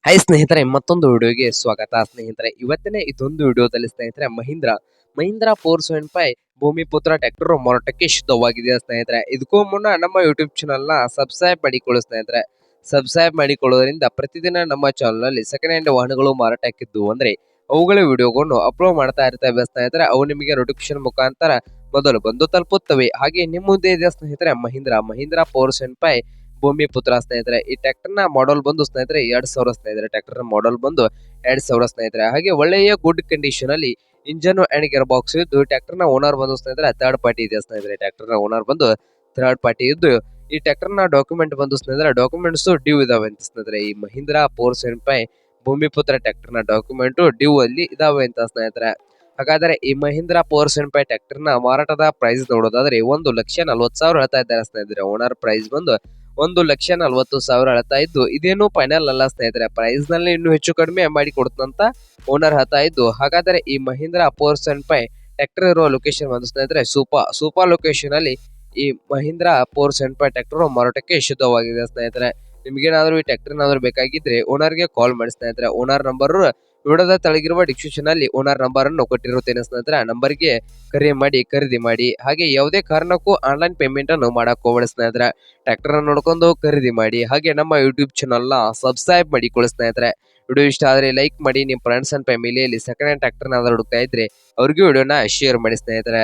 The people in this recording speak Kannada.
ಹಾಯ್ ಸ್ನೇಹಿತರೆ, ಮತ್ತೊಂದು ವಿಡಿಯೋಗೆ ಸ್ವಾಗತ. ಸ್ನೇಹಿತರೆ, ಇವತ್ತಿನ ಇದೊಂದು ವಿಡಿಯೋದಲ್ಲಿ ಸ್ನೇಹಿತರೆ ಮಹೀಂದ್ರ 475 ಭೂಮಿಪುತ್ರ ಟ್ರ್ಯಾಕ್ಟರ್ ಮಾರಾಟಕ್ಕೆ ಸಿದ್ಧವಾಗಿದೆ. ಸ್ನೇಹಿತರೆ, ಇದಕ್ಕೂ ಮುನ್ನ ನಮ್ಮ ಯೂಟ್ಯೂಬ್ ಚಾನಲ್ ನ ಸಬ್ಸ್ಕ್ರೈಬ್ ಮಾಡಿಕೊಳ್ಳಿ. ಸ್ನೇಹಿತರೆ, ಸಬ್ಸ್ಕ್ರೈಬ್ ಮಾಡಿಕೊಳ್ಳೋದ್ರಿಂದ ಪ್ರತಿದಿನ ನಮ್ಮ ಚಾನಲ್ ನಲ್ಲಿ ಸೆಕೆಂಡ್ ಹ್ಯಾಂಡ್ ವಾಹನಗಳು ಮಾರಾಟಕ್ಕಿದ್ದು ಅಂದ್ರೆ ಅವುಗಳ ವಿಡಿಯೋಗಳನ್ನು ಅಪ್ಲೋಡ್ ಮಾಡ್ತಾ ಇರ್ತೇವೆ. ಸ್ನೇಹಿತರೆ, ಅವು ನಿಮಗೆ ನೋಟಿಫಿಕೇಶನ್ ಮುಖಾಂತರ ಮೊದಲು ಬಂದು ತಲುಪುತ್ತವೆ. ಹಾಗೆ ನಿಮ್ಮ ಮುಂದೆ ಇದೆ ಸ್ನೇಹಿತರೆ ಮಹೀಂದ್ರ 475 ಭೂಮಿಪುತ್ರ. ಸ್ನೇಹಿತರೆ, ಈ ಟ್ರ್ಯಾಕ್ಟರ್ ನ ಮಾಡಲ್ ಬಂದು ಸ್ನೇಹಿತರೆ 2000. ಸ್ನೇಹಿತರೆ, ಟ್ರ್ಯಾಕ್ಟರ್ ನ ಮಾಡಲ್ ಬಂದು 2000. ಸ್ನೇಹಿತರೆ, ಹಾಗೆ ಒಳ್ಳೆಯ ಗುಡ್ ಕಂಡೀಷನ್ ಅಲ್ಲಿ ಇಂಜನ್ ಅಂಡ್ ಗೇರ್ ಬಾಕ್ಸ್ ಇದ್ದು ಟ್ರ್ಯಾಕ್ಟರ್ ನ ಓನರ್ ಬಂದು ಸ್ನೇಹಿತರೆ ಥರ್ಡ್ ಪಾರ್ಟಿ ಇದೆ. ಸ್ನೇಹಿತರೆ, ಟ್ರ್ಯಾಕ್ಟರ್ ನ ಓನರ್ ಬಂದು ಥರ್ಡ್ ಪಾರ್ಟಿ ಇದ್ದು ಈ ಟ್ರ್ಯಾಕ್ಟರ್ ನ ಡಾಕ್ಯುಮೆಂಟ್ ಬಂದು ಸ್ನೇಹಿತರೆ ಡಾಕ್ಯುಮೆಂಟ್ಸ್ ಡ್ಯೂ ಇದಾವೆ ಅಂತ. ಸ್ನೇಹಿತರೆ, ಈ ಮಹೀಂದ್ರ 475 ಭೂಮಿಪುತ್ರ ಟ್ರ್ಯಾಕ್ಟರ್ ನ ಡಾಕ್ಯುಮೆಂಟ್ ಡ್ಯೂ ಅಲ್ಲಿ ಇದಾವೆ ಅಂತ. ಸ್ನೇಹಿತರೆ, ಹಾಗಾದ್ರೆ ಈ ಮಹೀಂದ್ರ 475 ಟ್ರ್ಯಾಕ್ಟರ್ ನ ಮಾರಾಟದ ಪ್ರೈಸ್ ನೋಡೋದಾದ್ರೆ 1,40,40,000 ಹೇಳ್ತಾ ಇದ್ದಾರೆ. ಸ್ನೇಹಿತರೆ, ಓನರ್ ಪ್ರೈಸ್ ಬಂದು 1,40,40,000 ಹೇಳ್ತಾ ಇದ್ದು ಇದೇನು ಫೈನಲ್ ಅಲ್ಲ. ಸ್ನೇಹಿತರೆ, ಪ್ರೈಸ್ ನಲ್ಲಿ ಇನ್ನೂ ಹೆಚ್ಚು ಕಡಿಮೆ ಮಾಡಿ ಕೊಡುತ್ತಂತ ಓನರ್ ಹೇಳ್ತಾ ಇದ್ದು. ಹಾಗಾದ್ರೆ ಈ ಮಹೀಂದ್ರ 475 ಟ್ರ್ಯಾಕ್ಟರ್ ಇರುವ ಲೊಕೇಶನ್ ಬಂದು ಸ್ನೇಹಿತರೆ ಸೂಪರ್ ಲೊಕೇಶನ್ ಅಲ್ಲಿ ಈ ಮಹೀಂದ್ರ 475 ಟ್ರ್ಯಾಕ್ಟರ್ ಮಾರಾಟಕ್ಕೆ ಸಿದ್ಧವಾಗಿದೆ. ಸ್ನೇಹಿತರೆ, ನಿಮ್ಗೇನಾದ್ರೂ ಈ ಟ್ರ್ಯಾಕ್ಟರ್ ಏನಾದ್ರು ಬೇಕಾಗಿದ್ರೆ ಓನರ್ಗೆ ಕಾಲ್ ಮಾಡಿ. ಸ್ನೇಹಿತರೆ, ಓನರ್ ನಂಬರ್ ವಿಡಿಯೋದ ತೆಳಗಿರುವ ಡಿಸ್ಕ್ರಿಪ್ಷನ್ ಅಲ್ಲಿ ಓನರ್ ನಂಬರ್ ಅನ್ನು ಕೊಟ್ಟಿರುತ್ತೇನೆ. ಸ್ನೇಹಿತರೆ, ನಂಬರ್ಗೆ ಕರೆ ಮಾಡಿ ಖರೀದಿ ಮಾಡಿ. ಹಾಗೆ ಯಾವುದೇ ಕಾರಣಕ್ಕೂ ಆನ್ಲೈನ್ ಪೇಮೆಂಟ್ ಅನ್ನು ಮಾಡಕ್ ಹೋಗಬೇಡಿ. ಸ್ನೇಹಿತರೆ, ಟ್ರ್ಯಾಕ್ಟರ್ ಅನ್ನು ನೋಡ್ಕೊಂಡು ಖರೀದಿ ಮಾಡಿ. ಹಾಗೆ ನಮ್ಮ ಯೂಟ್ಯೂಬ್ ಚಾನಲ್ ನ ಸಬ್ಸ್ಕ್ರೈಬ್ ಮಾಡಿಕೊಳ್ಳಿ. ಸ್ನೇಹಿತರೆ, ವಿಡಿಯೋ ಇಷ್ಟ ಆದ್ರೆ ಲೈಕ್ ಮಾಡಿ. ನಿಮ್ಮ ಫ್ರೆಂಡ್ಸ್ ಅಂಡ್ ಫ್ಯಾಮಿಲಿಯಲ್ಲಿ ಸೆಕೆಂಡ್ ಹ್ಯಾಂಡ್ ಟ್ರ್ಯಾಕ್ಟರ್ ಹುಡುಕ್ತಾ ಇದ್ರೆ ಅವ್ರಿಗೂ ವಿಡಿಯೋನ ಶೇರ್ ಮಾಡಿ. ಸ್ನೇಹಿತರೆ.